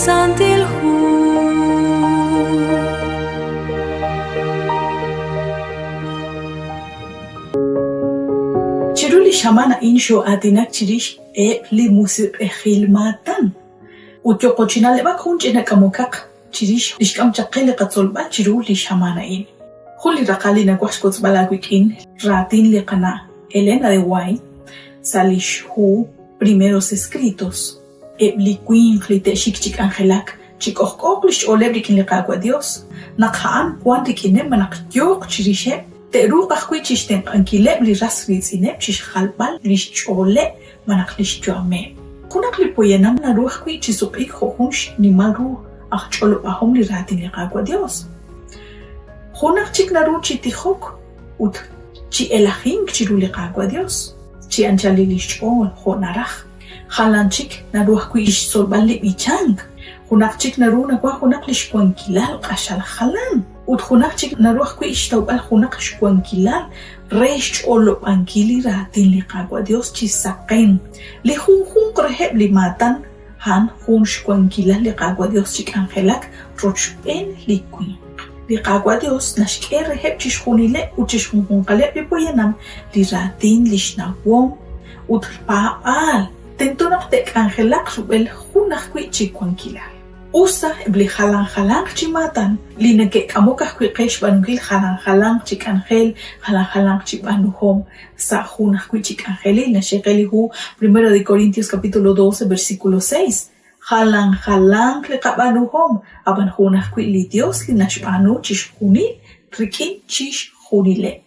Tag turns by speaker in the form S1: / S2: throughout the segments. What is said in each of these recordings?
S1: santil hu.
S2: Chiruli shamana insho atinak chirish li musir khilmatan. Utyo kochina leba kunchina kamukak chirish lishkam chaqele qatzolba chiruli shamana in. Khuli raqali na kwashkots balagwikin ratin liqana Elena de White salish hu primeros escritos. Ebliquin clite shikchik angelak chikohkoklish olebrikin liqaqwa Dios. Naqhaan quantikinem manaqyok chirishe Teru qahquichisten ankileb li rasritsineb chixhalbal lixchole manaqlixchuame. Kunaqli poyenam na ruhqui chisuqik khohunsh nimaru aqcholo ahom li ratin liqaqwa Dios. Khunaqchik na ru chitihok ut chi elahing chiru liqaqwa Dios. Chi anchali lixchol khonaraj. Khalanchik na ruhqui solbal li bichang. Khunaqchik na ru na kwa khunaqlish kwankilal qashal khalan. Utkhunaqchik naruhqui ishtawbal khunaq shkuankilal resh olo ankili ratin liqaqwa Dios chisaqen li junjun qreheb li matan han jun shkuankilal liqaqwa Dios chik angelak rochben liqui liqaqwa Dios nashke reheb chishjunile uchishjunjun qaleb li poyanam li ratin lishnawom utpaal tentonaq tek angelak rubel junaqqui chikuankilal Usa ebli halang chimatan lina ke kamokah quiqesh banugil halang chik angel halang chik banuhom sa junah chik angel na shekeli hu 1 de Corintios capítulo 12 versículo 6 halang le qabanuhom aban junah li Dios lina shbanu chishkuni rikin chish junile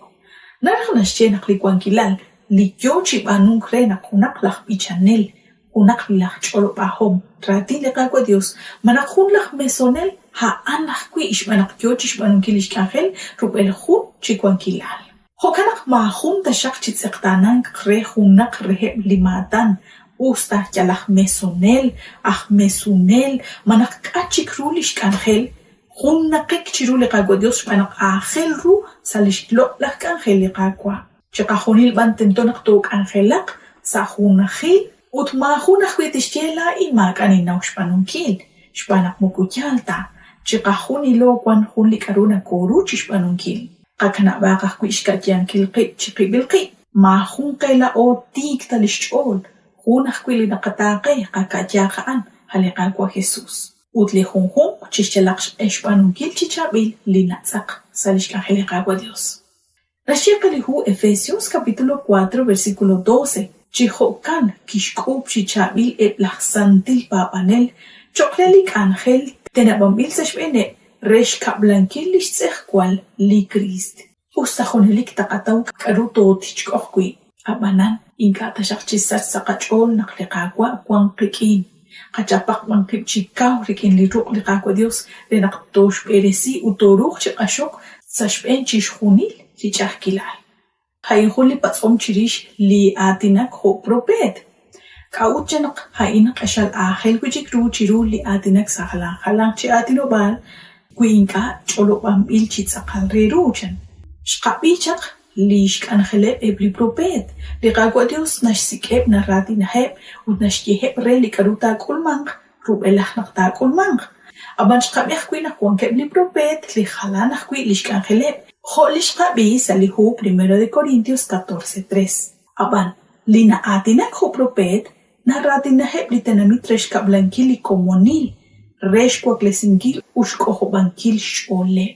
S2: narkhna shena qlikwankilal li yo chibanu krena kunak laj bichanel Unak lach cholo pahom ratin liqaqwa Dios manaqjun laj mesonel ha anaj qui ishmanak yochish banunkilish kangel rubel khun chikwankilal hokanaq mahun tashaq chitseqtanan qre hunaq reheb limatan usta chalaj mesonel aj mesunel manaq qachik rulish kangel hunnaqik chiru liqaqwa Dios manaq ajel ru salish lo laj kangel liqaqwa chiqajunil bantentonaq tok angelaq sa hunajil Utmahuna khwetishela imakani na ushpanunkil shpanak mukuchalta chiqahuni lo kwan hunli karuna koru chishpanunkil qakana baqa khwishkatian kilqi chiqibilqi mahun qela o tikta lishchol hunah kwili naqataqe qakajaqan haliqaqwa Jesus utli hunhun chishchalaq shpanunkil chichabil linatzaq salishkan haliqaqwa Dios Rashiqali hu Efesios capítulo 4 versículo 12 Chihokan kishkub chichabil eblach santil papanel choklelik angel tenabambil sashbene resh kablankil lishtzehkwal li Christ ustajonelik taqataw karuto tichkohkui abanan inkata shaqchisat saqachol naqliqaqwa kwanqikin qachapak wanqib chikaw rikin liruq liqaqwa Dios renaqtosh peresi utoruq chiqashok sashben chishjunil chichahkilal Hainjuli patzom chirish li atinak ho propet. Kauchanak hainak ashal ahel kuchik ru chiru li atinak sa halang chi atinobal kuinka cholo bambil chitsakal reruchan. Shkapichak li shkanjele ebli propet. Li qaqwa Dios nashsikeb na ratinaheb ut nashkiheb re li karuta kulmang rubelah nakta kulmang. Aban shkabiach kuinak wankeb li propet li halanach kui li shkanjeleb. Holish qabi salihu 1 de Corintios 14:3. Aban lina atinak ho propet na ratinaheb li tenamit resh kablankil komonil resh kwaklesingil ushkoho bankil shole.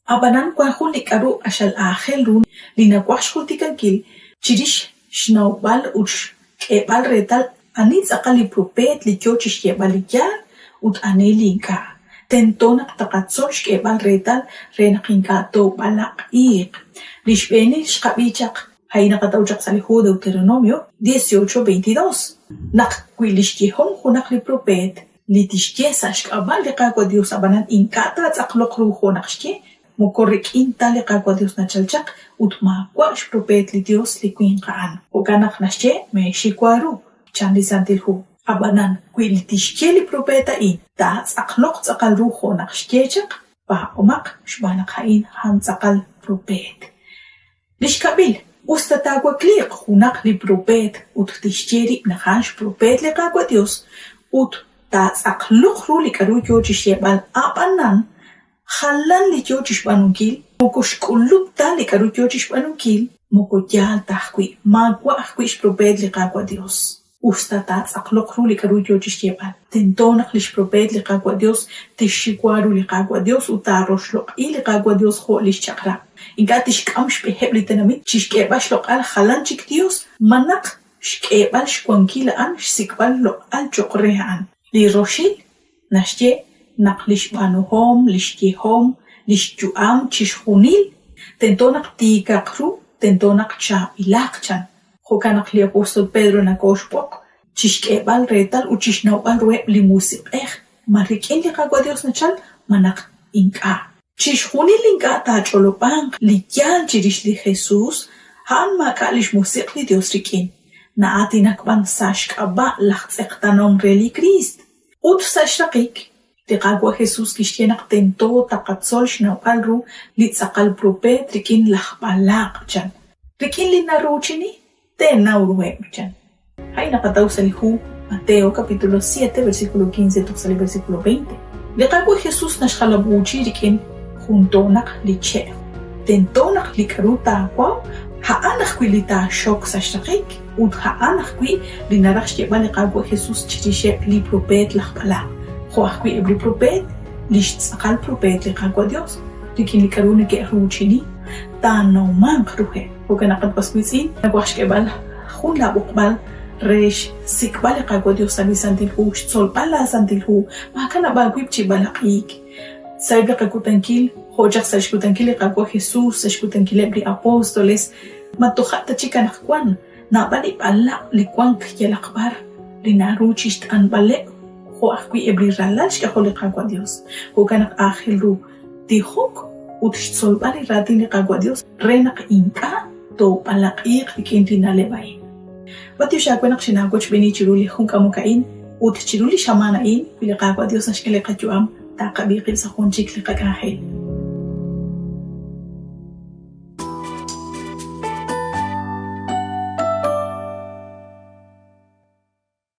S2: Abanan kwahun likaru ashal ahel run lina kwashkultikankil chirish shnawbal ush kebal retal anitz aqali propet li kyochish yebalikar ut anelinka. Tentonak taqatzon shkebal retal renaqinkato balaq'iq lishbeni shqabichaq haynaqatawchaq salihu Deuteronomio 18:22 naqquilishkihom junaq li propet li tishkesa shk'abal liqaqwa Dios abanan inkata tz'aqloq ru junaqshke mokorrik'inta liqaqwa Dios nachalchaq utmaqwa shpropet li Dios li kuinqa'an ukanaq nashche mexikwaru chanli santilhu Abanan kwili tishkeli propeta in ta tz'aqloq tz'aqal ruho naqshkechaq pa omaq shbanak hain han tz'aqal propet. Lishkabil usta tagwa kliq junaq li propet ut tishkeri nahansh propet liqaqwa Dios ut Tatz'aqluq ru likaru yochish yeb'al ab'anan jalan li yochish b'anunkil mokoxk'ulub ta likaru yochish b'anunkil mokoyal tajwi magwa ajwi xproped liqagwa Dios usta tatz'aqluq ru likaru yochish yeb'al tentonaq lixproped liqagwa Dios tixxiwaru liqagwa Dios u taroxloq'i liqagwa Dios jo' lixchaqra ink'a tixk'am xb'ejeb' li tenamit chixk'eb'al xloq'al jalan chik Dios manaq xk'eb'al xkuankil la'an xsik'b'al loq'al choq re ja'an li roxil naxye naq lixb'anuhom lixyejom lixyu'am chixjunil tentonaq tiikaqru tentonaq cha'b'ilaq chan jo'kanaq li apóstol Pedro nakoxb'oq chixk'eb'al retal u chixnawb'al rueb' li musiq'ej ma rik'in liqagwa Dios nachal manaq ink'a chixjunil ink'a tach'olob'anq li yal chirix li Jesús ja'an mak'a lixmusiq li Dios rik'in na'at inakb'an sa xk'ab'a' laj tz'eqtanom re li Crist ut sa xraqik liqagwa Jesús kixtjenaq tento taqatzol xnawb'al ru li tz'aqal propet rik'in laj b'alaq chan rik'in li naruchini tenaw rueb' chan jay naqataw salihu Mateo capítulo 7 versículo 15 tuqsali versículo 20 liqagwa Jesús naxqalabuchi rik'in juntonaq li che' tentonaq li karu ta'akwaw ja'an ajwi li ta'axok sa xraqik ut ja'an ajwi li naraq xyeb'al liqagwa Jesús chirixeb' li propet laj b'alaq jo' ajwi eb'li propet li xtz'aqal propet liqagwa Dios rik'in li karu nik'ej ruchini tanawmanq ruje jo'kanaqat paswitz'in nawaj xk'eb'al jun lab'uqb'al rex sik'b'al liqagwa Dios sa li santilhu xtzolb'al la santilhu majkanab'al wib chib'alaq'iik sayb liqakutankil jo'chaq sa xkutankil liqagwa Jesús sa xkutankileb' li apóstoles matoja' tachik anaqkwan nab'al ib'alaq li kwank yalaqb'ar li naruchi xt'anb'aleb' jo' ajwi eb'li ralal xk'ejol liqagwa Dios jo'kanaq ángel ru tijok ut xtzolb'al li ratin liqagwa Dios re naq ink'a tob'alaq'iiq rik'in li naleb'a'in watib xakwenaq xinagoch b'ini chiru li jun k'amoka'in ut chiru li xamana'in pi liqagwa Dios naxk'eleq qach'u'am taqab'iqil sa jun chik liqak'anjel